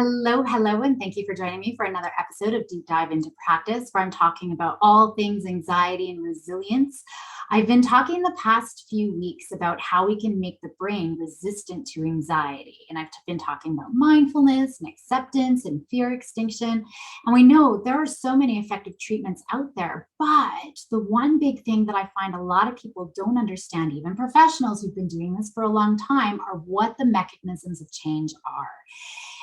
Hello, and thank you for joining me for another episode of Deep Dive into Practice, where I'm talking about all things anxiety and resilience. I've been talking the past few weeks about how we can make the brain resistant to anxiety. And I've been talking about mindfulness and acceptance and fear extinction. And we know there are so many effective treatments out there, but the one big thing that I find a lot of people don't understand, even professionals who've been doing this for a long time, are what the mechanisms of change are.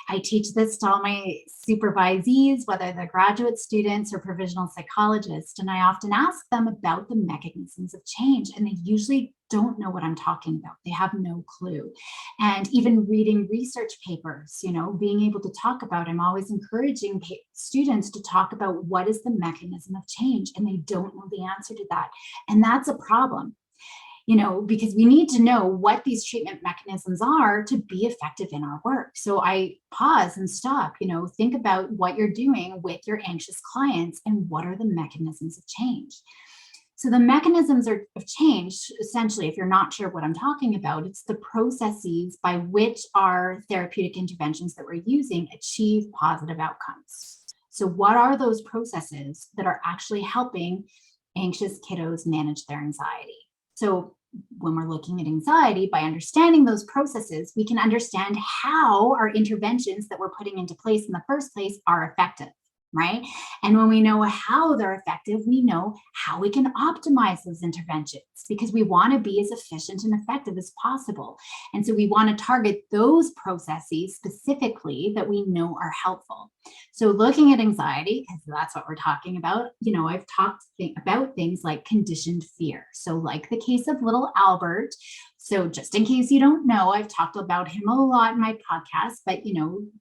I teach this to all my supervisees, whether they're graduate students or provisional psychologists, and I often ask them about the mechanisms of change, and they usually don't know what I'm talking about. They have no clue. And even reading research papers, being able to talk about, I'm always encouraging students to talk about what is the mechanism of change, and they don't know the answer to that. And that's a problem. Because we need to know what these treatment mechanisms are to be effective in our work. So I pause and stop, think about what you're doing with your anxious clients and what are the mechanisms of change. So the mechanisms of change, essentially, if you're not sure what I'm talking about, it's the processes by which our therapeutic interventions that we're using achieve positive outcomes. So what are those processes that are actually helping anxious kiddos manage their anxiety? So when we're looking at anxiety, by understanding those processes, we can understand how our interventions that we're putting into place in the first place are effective, right? And when we know how they're effective, we know how we can optimize those interventions, because we want to be as efficient and effective as possible. And so we want to target those processes specifically that we know are helpful. So looking at anxiety, because that's what we're talking about, I've talked about things like conditioned fear. So like the case of little Albert. So just in case you don't know, I've talked about him a lot in my podcast, but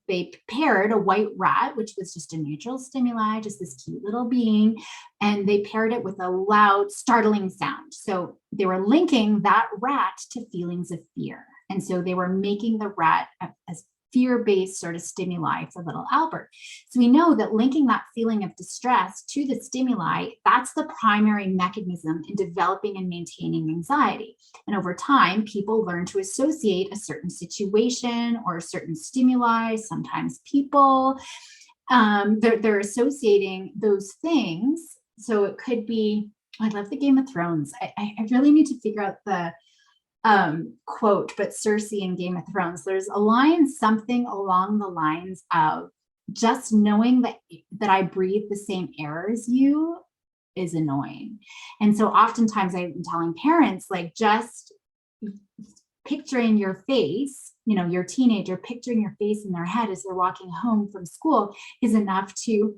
they paired a white rat, which was just a neutral stimuli, just this cute little being, and they paired it with a loud, startling sound. So they were linking that rat to feelings of fear. And so they were making the rat as fear-based sort of stimuli for little Albert. So we know that linking that feeling of distress to the stimuli, that's the primary mechanism in developing and maintaining anxiety. And over time, people learn to associate a certain situation or a certain stimuli, sometimes people. They're associating those things. So it could be, I love the Game of Thrones. I really need to figure out the quote, but Cersei in Game of Thrones, there's a line, something along the lines of, just knowing that I breathe the same air as you is annoying. And so oftentimes I'm telling parents, like, just picturing your face, your teenager picturing your face in their head as they're walking home from school is enough to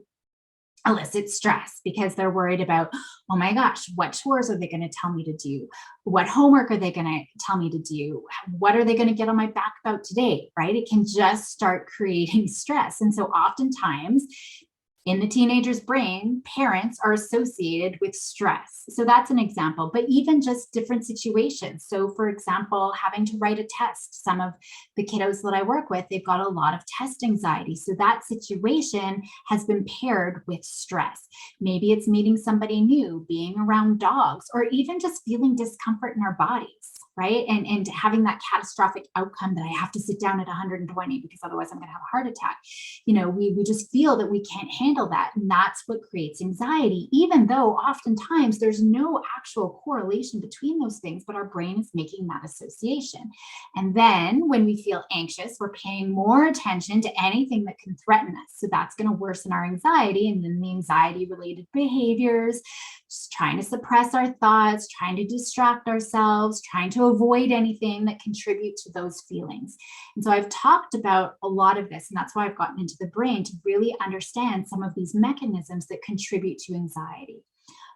elicit stress, because they're worried about, oh my gosh, what chores are they going to tell me to do? What homework are they going to tell me to do? What are they going to get on my back about today, right? It can just start creating stress. And so oftentimes in the teenager's brain, parents are associated with stress. So that's an example, but even just different situations. So for example, having to write a test. Some of the kiddos that I work with, they've got a lot of test anxiety. So that situation has been paired with stress. Maybe it's meeting somebody new, being around dogs, or even just feeling discomfort in our bodies. Right. And having that catastrophic outcome that I have to sit down at 120 because otherwise I'm going to have a heart attack. We just feel that we can't handle that. And that's what creates anxiety, even though oftentimes there's no actual correlation between those things, but our brain is making that association. And then when we feel anxious, we're paying more attention to anything that can threaten us. So that's going to worsen our anxiety. And then the anxiety related behaviors, just trying to suppress our thoughts, trying to distract ourselves, trying to avoid anything that contributes to those feelings. And so I've talked about a lot of this, and that's why I've gotten into the brain, to really understand some of these mechanisms that contribute to anxiety.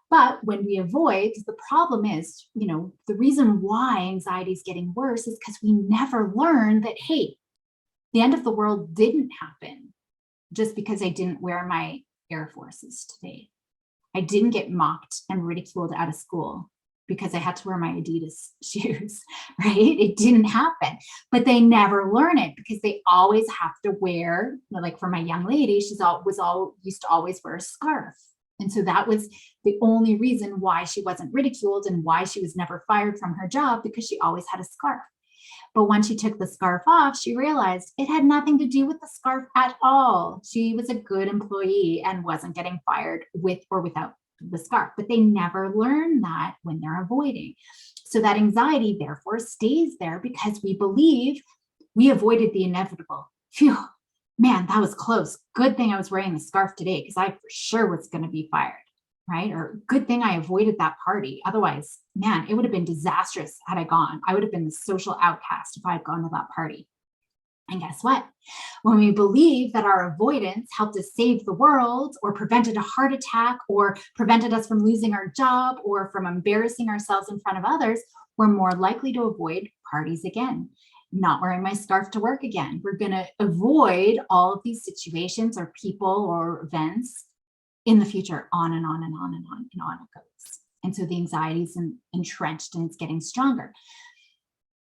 But when we avoid, the problem is, the reason why anxiety is getting worse is because we never learned that, hey, the end of the world didn't happen just because I didn't wear my Air Forces today. I didn't get mocked and ridiculed out of school because I had to wear my Adidas shoes, right? It didn't happen, but they never learn it because they always have to wear, like for my young lady, used to always wear a scarf. And so that was the only reason why she wasn't ridiculed and why she was never fired from her job, because she always had a scarf. But when she took the scarf off, she realized it had nothing to do with the scarf at all. She was a good employee and wasn't getting fired with or without the scarf, but they never learn that when they're avoiding. So that anxiety therefore stays there because we believe we avoided the inevitable. Phew, man, that was close. Good thing I was wearing the scarf today because I for sure was going to be fired, right? Or good thing I avoided that party. Otherwise, man, it would have been disastrous had I gone. I would have been the social outcast if I had gone to that party. And guess what? When we believe that our avoidance helped us save the world or prevented a heart attack or prevented us from losing our job or from embarrassing ourselves in front of others, we're more likely to avoid parties again. Not wearing my scarf to work again. We're going to avoid all of these situations or people or events in the future, on and on and on and on and on it goes. And so the anxiety is entrenched and it's getting stronger.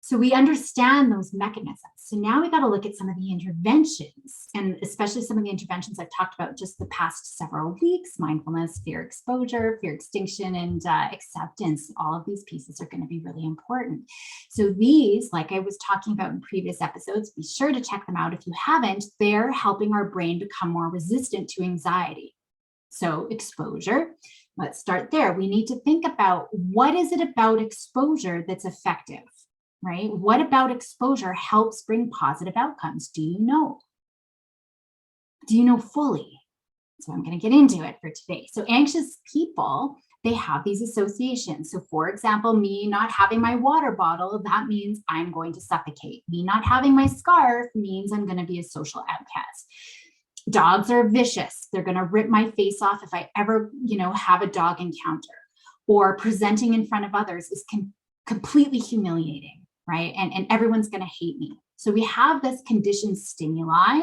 So we understand those mechanisms. So now we got to look at some of the interventions, and especially some of the interventions I've talked about just the past several weeks: mindfulness, fear exposure, fear extinction, and acceptance. All of these pieces are going to be really important. So these, like I was talking about in previous episodes, be sure to check them out if you haven't. They're helping our brain become more resistant to anxiety. So exposure, let's start there. We need to think about, what is it about exposure that's effective? Right? What about exposure helps bring positive outcomes? Do you know? Do you know fully? So I'm going to get into it for today. So anxious people, they have these associations. So for example, me not having my water bottle, that means I'm going to suffocate. Me not having my scarf means I'm going to be a social outcast. Dogs are vicious. They're going to rip my face off if I ever, have a dog encounter. Or presenting in front of others is completely humiliating. Right? And everyone's going to hate me. So we have this conditioned stimuli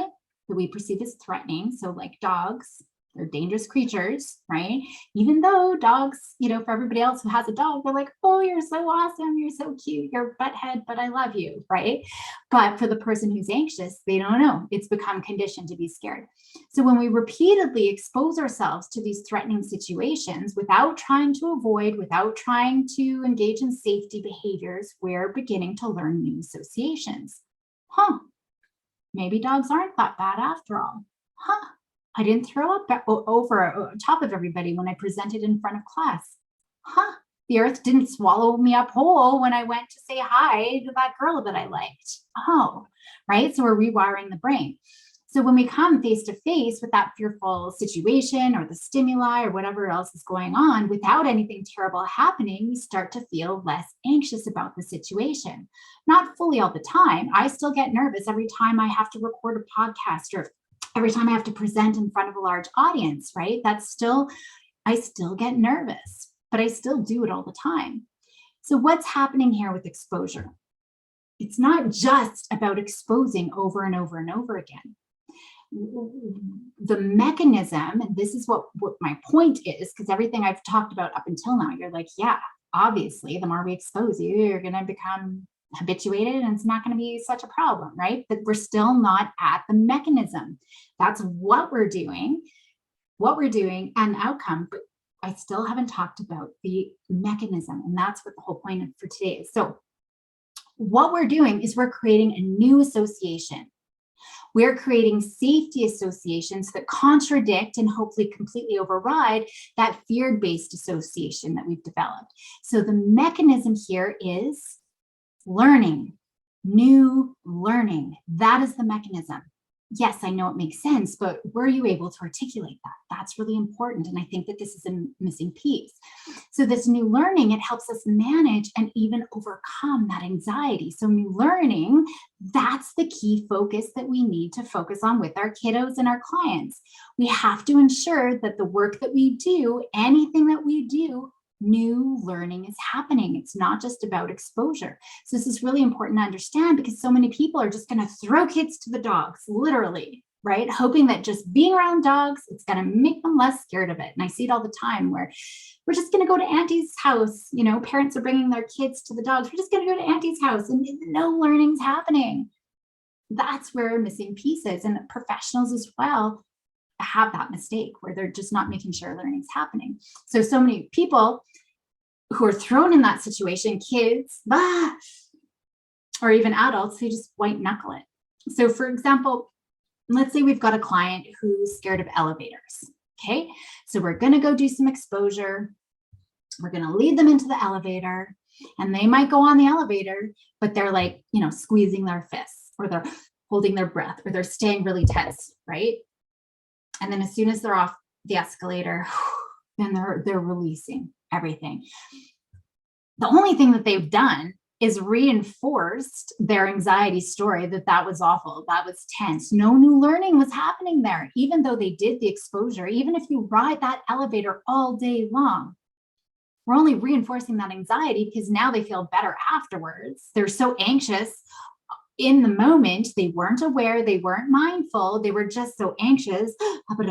that we perceive as threatening. So like dogs, they're dangerous creatures, right? Even though dogs, for everybody else who has a dog, they're like, oh, you're so awesome. You're so cute. You're butthead, but I love you, right? But for the person who's anxious, they don't know. It's become conditioned to be scared. So when we repeatedly expose ourselves to these threatening situations without trying to avoid, without trying to engage in safety behaviors, we're beginning to learn new associations. Maybe dogs aren't that bad after all. I didn't throw up over top of everybody when I presented in front of class. The earth didn't swallow me up whole when I went to say hi to that girl that I liked. Right? So we're rewiring the brain. So when we come face to face with that fearful situation or the stimuli or whatever else is going on without anything terrible happening, we start to feel less anxious about the situation. Not fully all the time. I still get nervous every time I have to record a podcast or every time I have to present in front of a large audience, right? I still get nervous, but I still do it all the time. So what's happening here with exposure? It's not just about exposing over and over and over again. The mechanism, and this is what my point is, because everything I've talked about up until now, you're like, yeah, obviously, the more we expose you, you're going to become habituated and it's not going to be such a problem, right? But we're still not at the mechanism. That's what we're doing and outcome, but I still haven't talked about the mechanism, and that's what the whole point for today is. So what we're doing is we're creating a new association. We're creating safety associations that contradict and hopefully completely override that fear-based association that we've developed. So the mechanism here is learning, new learning. That is the mechanism. Yes, I know it makes sense, but were you able to articulate that? That's really important. And I think that this is a missing piece. So this new learning, it helps us manage and even overcome that anxiety. So new learning, that's the key focus that we need to focus on with our kiddos and our clients. We have to ensure that the work that we do, anything that we do, new learning is happening. It's not just about exposure. So this is really important to understand, because so many people are just going to throw kids to the dogs, literally, right? Hoping that just being around dogs, it's going to make them less scared of it. And I see it all the time where we're just going to go to auntie's house. Parents are bringing their kids to the dogs. We're just going to go to auntie's house and no learning's happening. That's where missing pieces, and professionals as well have that mistake where they're just not making sure learning's happening. So many people who are thrown in that situation, kids, or even adults who just white knuckle it. So for example, let's say we've got a client who's scared of elevators. Okay, so we're going to go do some exposure. We're going to lead them into the elevator, and they might go on the elevator, but they're like, squeezing their fists, or they're holding their breath, or they're staying really tense, right? And then as soon as they're off the escalator, then they're releasing everything. The only thing that they've done is reinforced their anxiety story that was awful, that was tense. No new learning was happening there, even though they did the exposure. Even if you ride that elevator all day long, we're only reinforcing that anxiety because now they feel better afterwards. They're so anxious in the moment. They weren't aware, they weren't mindful, they were just so anxious. They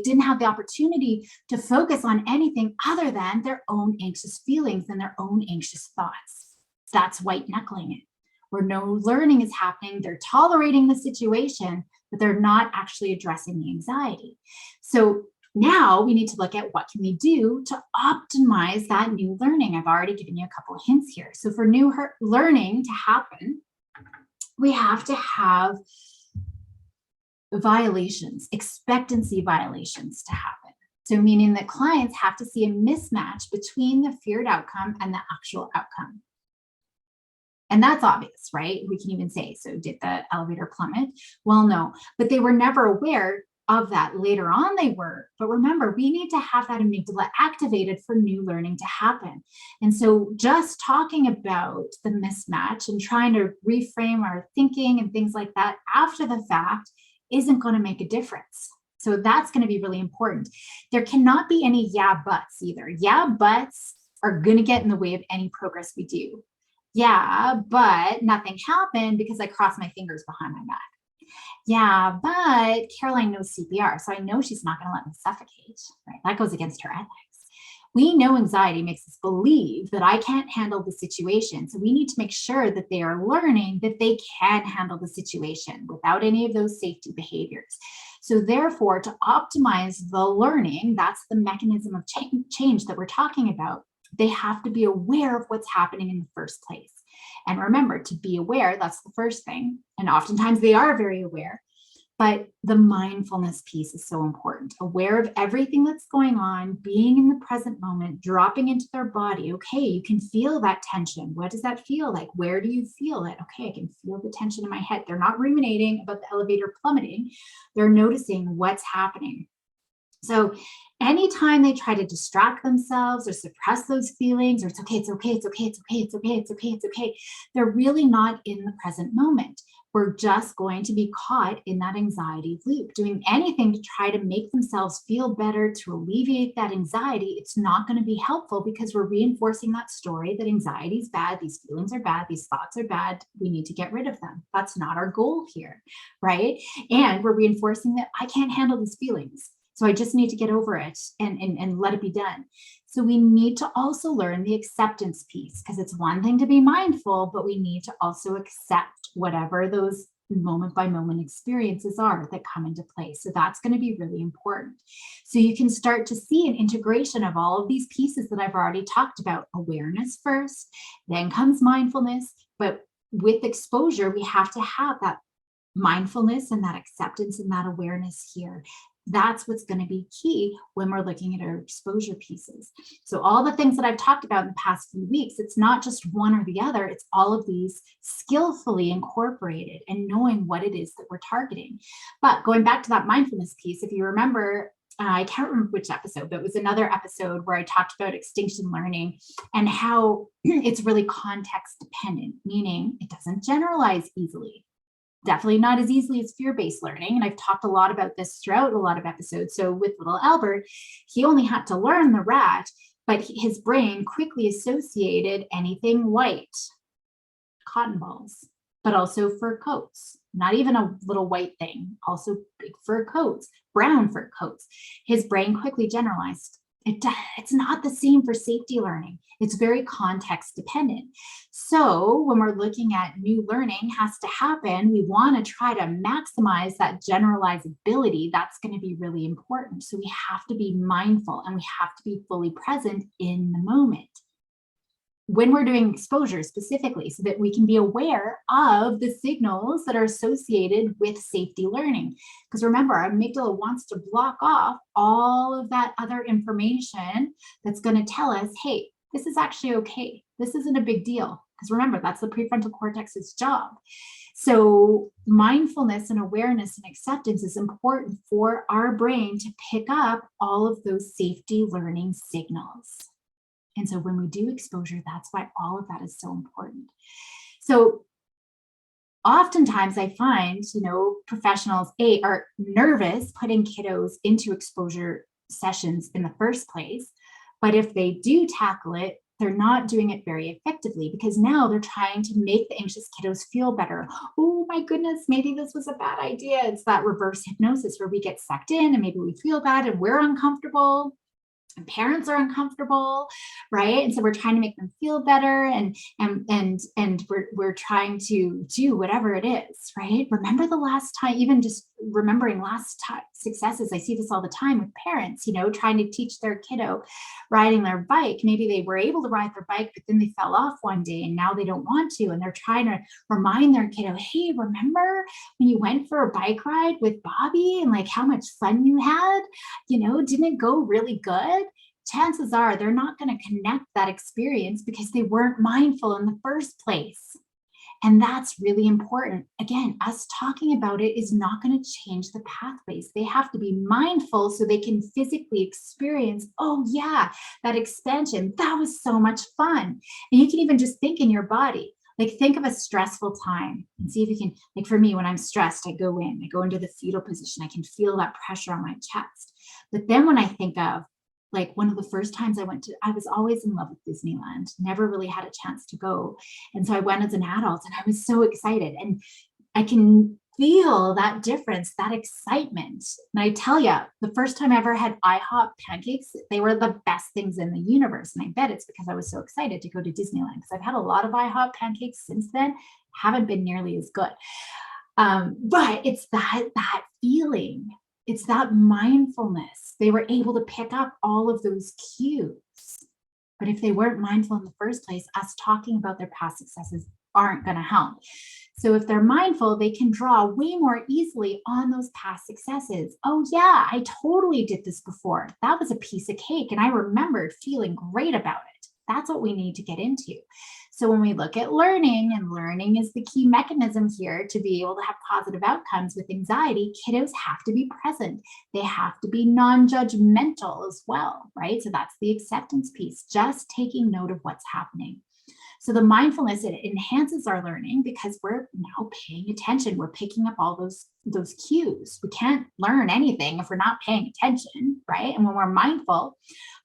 didn't have the opportunity to focus on anything other than their own anxious feelings and their own anxious thoughts. That's white knuckling it, where no learning is happening. They're tolerating the situation, but they're not actually addressing the anxiety. So now we need to look at what can we do to optimize that new learning. I've already given you a couple of hints here. So for new learning to happen, we have to have violations, expectancy violations to happen. So meaning that clients have to see a mismatch between the feared outcome and the actual outcome. And that's obvious, right? We can even say, so did the elevator plummet? Well, no, but they were never aware of that. Later on they were. But remember, we need to have that amygdala activated for new learning to happen. And so just talking about the mismatch and trying to reframe our thinking and things like that after the fact isn't going to make a difference. So that's going to be really important. There cannot be any yeah buts either. Yeah buts are going to get in the way of any progress we do. Yeah, but nothing happened because I crossed my fingers behind my back. Yeah, but Caroline knows CPR, so I know she's not going to let me suffocate, right? That goes against her ethics. We know anxiety makes us believe that I can't handle the situation. So we need to make sure that they are learning that they can handle the situation without any of those safety behaviors. So therefore, to optimize the learning, that's the mechanism of change that we're talking about. They have to be aware of what's happening in the first place. And remember, to be aware, that's the first thing. And oftentimes they are very aware, but the mindfulness piece is so important. Aware of everything that's going on, being in the present moment, dropping into their body. Okay, you can feel that tension. What does that feel like? Where do you feel it? Okay, I can feel the tension in my head. They're not ruminating about the elevator plummeting. They're noticing what's happening. So anytime they try to distract themselves or suppress those feelings, or it's okay, they're really not in the present moment. We're just going to be caught in that anxiety loop, doing anything to try to make themselves feel better, to alleviate that anxiety. It's not going to be helpful because we're reinforcing that story that anxiety is bad, these feelings are bad, these thoughts are bad, we need to get rid of them. That's not our goal here, right? And we're reinforcing that I can't handle these feelings, so I just need to get over it and let it be done. So we need to also learn the acceptance piece, because it's one thing to be mindful, but we need to also accept whatever those moment by moment experiences are that come into play. So that's going to be really important. So you can start to see an integration of all of these pieces that I've already talked about. Awareness first, then comes mindfulness. But with exposure, we have to have that mindfulness and that acceptance and that awareness here. That's what's going to be key when we're looking at our exposure pieces. So all the things that I've talked about in the past few weeks, it's not just one or the other, it's all of these skillfully incorporated and knowing what it is that we're targeting. But going back to that mindfulness piece, if you remember, I can't remember which episode, but it was another episode where I talked about extinction learning and how it's really context dependent, meaning it doesn't generalize easily. Definitely not as easily as fear-based learning. And I've talked a lot about this throughout a lot of episodes. So with little Albert, he only had to learn the rat, but his brain quickly associated anything white, cotton balls, but also fur coats, not even a little white thing, also big fur coats, brown fur coats. His brain quickly generalized. It's not the same for safety learning. It's very context dependent. So when we're looking at new learning has to happen, we want to try to maximize that generalizability. That's going to be really important. So we have to be mindful and we have to be fully present in the moment. when we're doing exposure specifically, so that we can be aware of the signals that are associated with safety learning. Because remember, our amygdala wants to block off all of that other information that's going to tell us, hey, this is actually okay. This isn't a big deal. Because remember, that's the prefrontal cortex's job. So mindfulness and awareness and acceptance is important for our brain to pick up all of those safety learning signals. And so when we do exposure, that's why all of that is so important. So oftentimes I find, professionals are nervous putting kiddos into exposure sessions in the first place. But if they do tackle it, they're not doing it very effectively, because now they're trying to make the anxious kiddos feel better. Oh my goodness, maybe this was a bad idea. It's that reverse hypnosis where we get sucked in and maybe we feel bad and we're uncomfortable. And parents are uncomfortable, right? And so we're trying to make them feel better, and we're trying to do whatever it is, right? Remember the last time, even just remembering last time successes. I see this all the time with parents, trying to teach their kiddo riding their bike. Maybe they were able to ride their bike, but then they fell off one day and now they don't want to. And they're trying to remind their kiddo, hey, remember when you went for a bike ride with Bobby and like how much fun you had? Didn't it go really good? Chances are they're not going to connect that experience because they weren't mindful in the first place. And that's really important. Again, us talking about it is not going to change the pathways. They have to be mindful so they can physically experience, oh yeah, that expansion. That was so much fun. And you can even just think in your body. Like think of a stressful time and see if you can, like for me, when I'm stressed, I go into the fetal position. I can feel that pressure on my chest. But then when I think of like one of the first times I was always in love with Disneyland, never really had a chance to go. And so I went as an adult and I was so excited, and I can feel that difference, that excitement. And I tell you, the first time I ever had IHOP pancakes, they were the best things in the universe. And I bet it's because I was so excited to go to Disneyland, because I've had a lot of IHOP pancakes since then, haven't been nearly as good. But it's that feeling. It's that mindfulness. They were able to pick up all of those cues. But if they weren't mindful in the first place, us talking about their past successes aren't going to help. So if they're mindful, they can draw way more easily on those past successes. Oh yeah, I totally did this before. That was a piece of cake, and I remembered feeling great about it. That's what we need to get into. So when we look at learning, and learning is the key mechanism here to be able to have positive outcomes with anxiety, kiddos have to be present. They have to be non-judgmental as well, right? So that's the acceptance piece, just taking note of what's happening. So the mindfulness, it enhances our learning because we're now paying attention. We're picking up all those cues. We can't learn anything if we're not paying attention, right? And when we're mindful,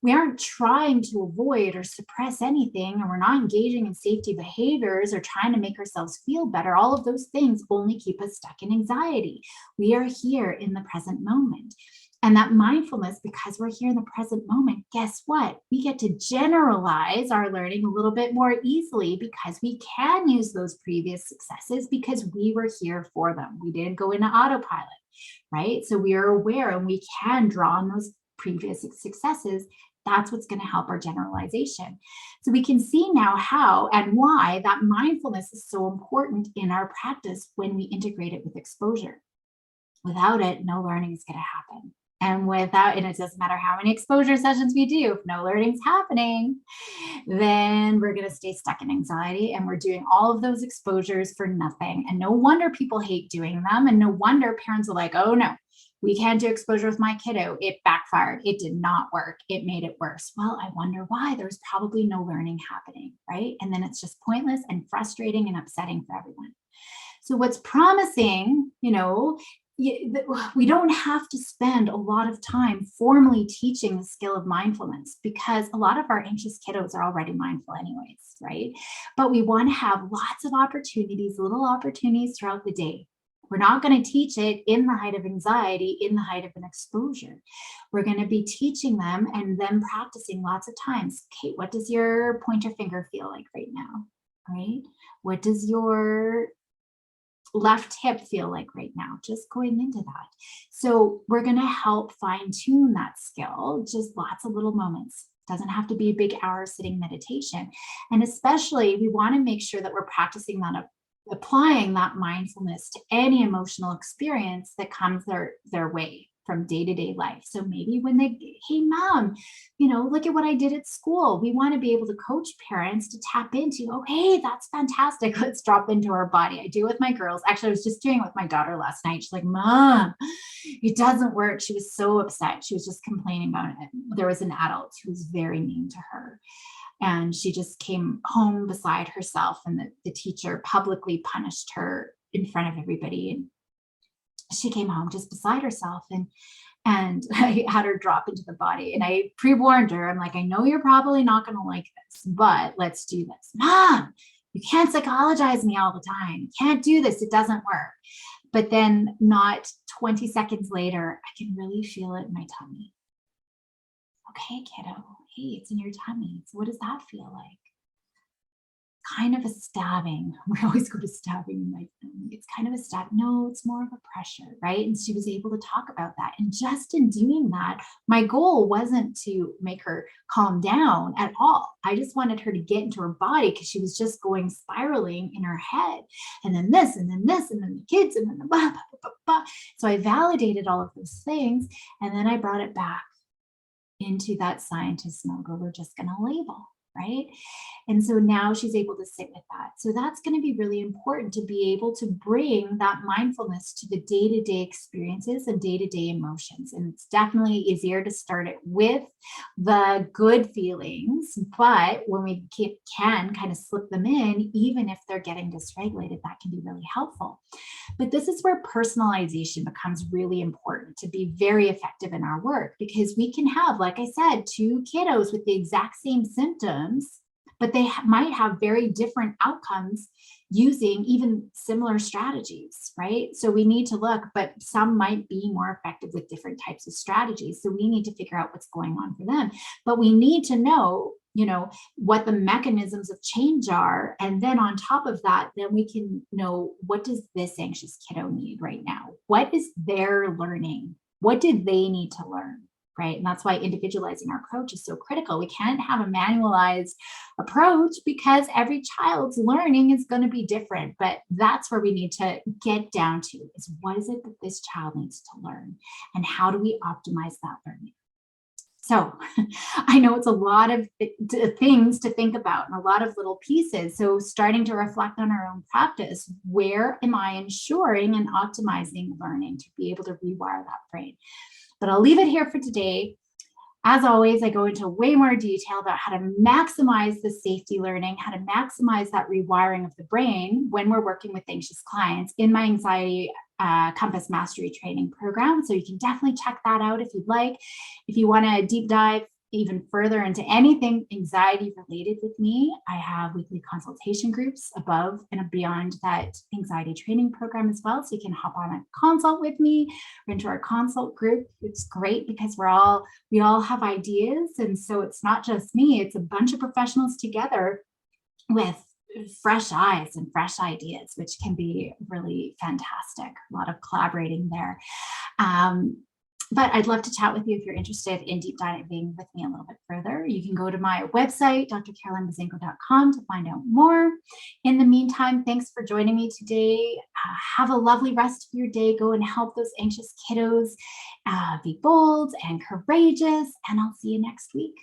we aren't trying to avoid or suppress anything, and we're not engaging in safety behaviors or trying to make ourselves feel better. All of those things only keep us stuck in anxiety. We are here in the present moment. And that mindfulness, because we're here in the present moment, guess what? We get to generalize our learning a little bit more easily because we can use those previous successes because we were here for them. We didn't go into autopilot, right? So we are aware and we can draw on those previous successes. That's what's going to help our generalization. So we can see now how and why that mindfulness is so important in our practice when we integrate it with exposure. Without it, no learning is going to happen. And it doesn't matter how many exposure sessions we do, if no learning's happening, then we're going to stay stuck in anxiety, and we're doing all of those exposures for nothing. And no wonder people hate doing them. And no wonder parents are like, oh no, we can't do exposure with my kiddo. It backfired. It did not work. It made it worse. Well, I wonder why. There's probably no learning happening, right? And then it's just pointless and frustrating and upsetting for everyone. So what's promising, we don't have to spend a lot of time formally teaching the skill of mindfulness, because a lot of our anxious kiddos are already mindful anyways, right? But we want to have lots of opportunities, little opportunities throughout the day. We're not going to teach it in the height of anxiety, in the height of an exposure. We're going to be teaching them and then practicing lots of times. Okay, what does your pointer finger feel like right now, right? What does your left hip feel like right now? Just going into that. So we're going to help fine tune that skill, just lots of little moments. Doesn't have to be a big hour sitting meditation. And especially we want to make sure that we're practicing that, applying that mindfulness to any emotional experience that comes their way from day-to-day life. So maybe when they, hey mom, look at what I did at school. We want to be able to coach parents to tap into, oh, hey, that's fantastic. Let's drop into our body. I do with my girls. Actually, I was just doing it with my daughter last night. She's like, Mom, it doesn't work. She was so upset. She was just complaining about it. There was an adult who was very mean to her. And she just came home beside herself, and the teacher publicly punished her in front of everybody. And she came home just beside herself, and I had her drop into the body, and I pre-warned her. I'm like, I know you're probably not going to like this, but let's do this. Mom, you can't psychologize me all the time. You can't do this. It doesn't work. But then not 20 seconds later, I can really feel it in my tummy. Okay, kiddo. Hey, it's in your tummy. So what does that feel like? Kind of a stabbing. We always go to stabbing in my family. It's kind of a stab. No, it's more of a pressure, right? And she was able to talk about that. And just in doing that, my goal wasn't to make her calm down at all. I just wanted her to get into her body, because she was just going spiraling in her head. And then this, and then this, and then the kids, and then the blah, blah, blah, blah. So I validated all of those things. And then I brought it back into that scientist mode where we're just going to label. Right? And so now she's able to sit with that. So that's going to be really important, to be able to bring that mindfulness to the day-to-day experiences and day-to-day emotions. And it's definitely easier to start it with the good feelings, but when we can kind of slip them in, even if they're getting dysregulated, that can be really helpful. But this is where personalization becomes really important to be very effective in our work, because we can have, like I said, two kiddos with the exact same symptoms, but they might have very different outcomes using even similar strategies, right? So we need to look, but some might be more effective with different types of strategies. So we need to figure out what's going on for them. But we need to know, what the mechanisms of change are. And then on top of that, then we can know, what does this anxious kiddo need right now? What is their learning? What do they need to learn? Right? And that's why individualizing our approach is so critical. We can't have a manualized approach, because every child's learning is going to be different. But that's where we need to get down to, is what is it that this child needs to learn, and how do we optimize that learning? So I know it's a lot of things to think about and a lot of little pieces. So starting to reflect on our own practice, where am I ensuring and optimizing learning to be able to rewire that brain? But I'll leave it here for today. As always, I go into way more detail about how to maximize the safety learning, how to maximize that rewiring of the brain when we're working with anxious clients in my Anxiety Compass Mastery Training Program. So you can definitely check that out if you'd like. If you want to deep dive even further into anything anxiety related with me, I have weekly consultation groups above and beyond that anxiety training program as well. So you can hop on a consult with me or into our consult group. It's great because we all have ideas. And so it's not just me, it's a bunch of professionals together with fresh eyes and fresh ideas, which can be really fantastic. A lot of collaborating there. But I'd love to chat with you if you're interested in deep diving with me a little bit further. You can go to my website, drcarolinebazynko.com, to find out more. In the meantime, thanks for joining me today. Have a lovely rest of your day. Go and help those anxious kiddos. Be bold and courageous, and I'll see you next week.